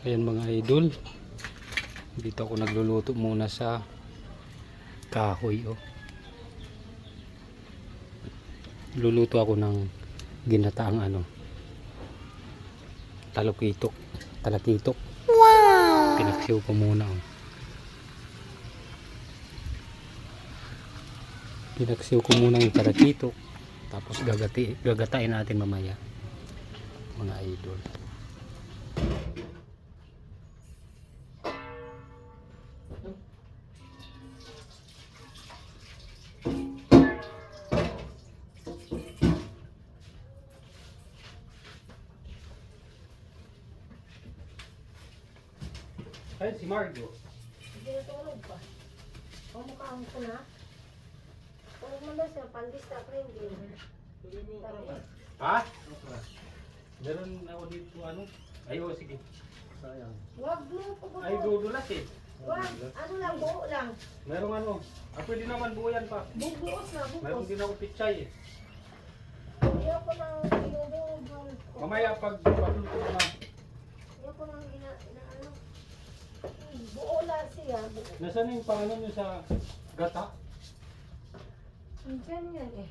Ayan mga idol, dito ako nagluluto muna sa kahoy. Luluto ako ng ginataang talakitok. Wow! Pinaksiw ko muna. Pinaksiw ko muna yung talakitok, tapos gagatain natin mamaya mga idol. Ay, si Margo. Hindi natulog pa. Pamukhaan ko na. Tulog mo na siya, pandista ko hindi. Ha? Meron ako dito Ay, sige. Sayang. Wag mo po. Ay, dudulas eh. Wag, lang, buo lang. Merong pwede naman buuyan pa. Bubuos na, Meron bubuos. din ako pichay eh. Ayaw ko nang dinudugol. Mamaya pag patuluto ko na. Ayaw ko nang buo lang siya. Nasaan yung pangalan nyo sa gata? Diyan yan eh.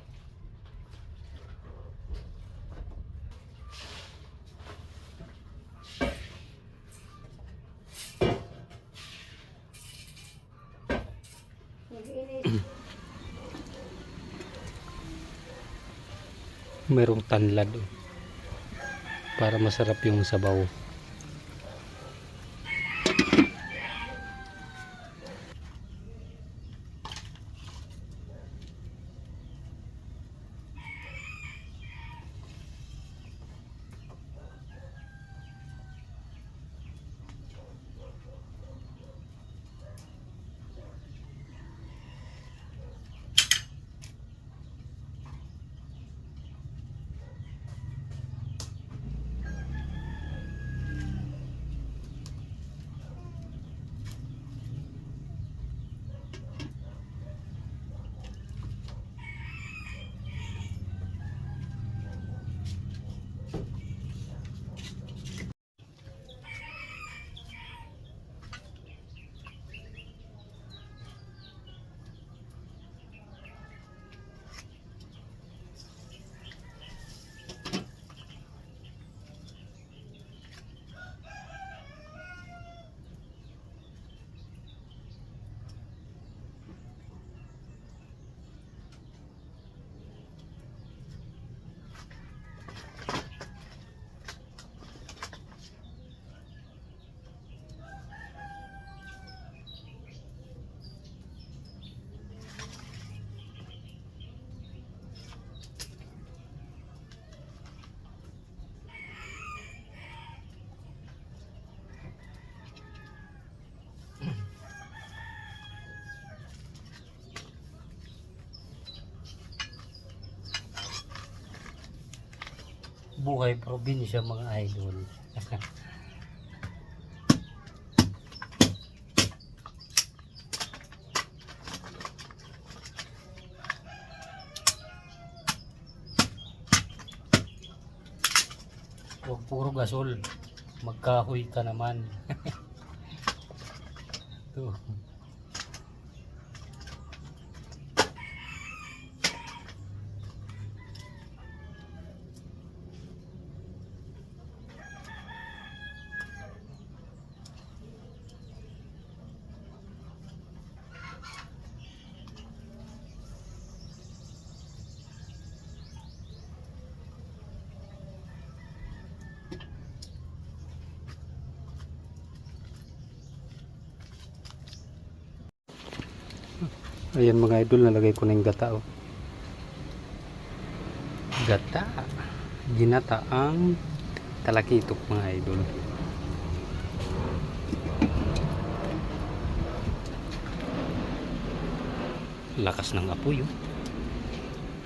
Merong tanlad para masarap yung sabaw. Buhay probinsya mga idol. Huwag puro gasol, magkahoy ka naman. Ito. Ayan mga idol, nalagay ko na yung gata. Gata. Ginataang talakitok mga idol. Lakas ng apoy.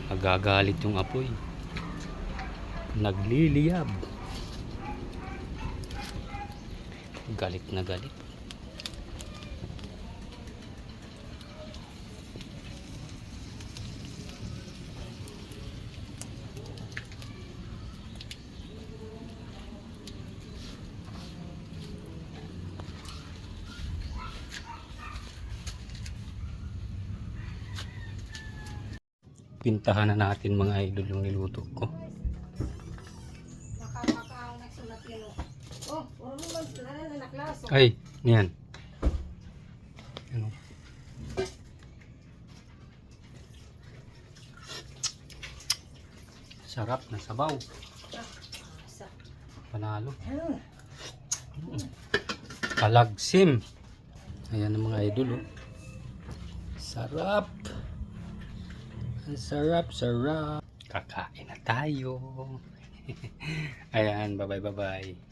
Nagagalit yung apoy. Nagliliyab. Galit na galit. Pintahan na natin mga idol yung niluto ko. Makapakaw nagsulat yun. Oh, wala mo ba sila na naklaso? Ay, yan. Ano? Sarap na sabaw. Panalo. Palagsim. Ayan ang mga idol. Oh. Sarap. Ang sarap, sarap. Kakain na tayo. Ayan, bye-bye, bye-bye.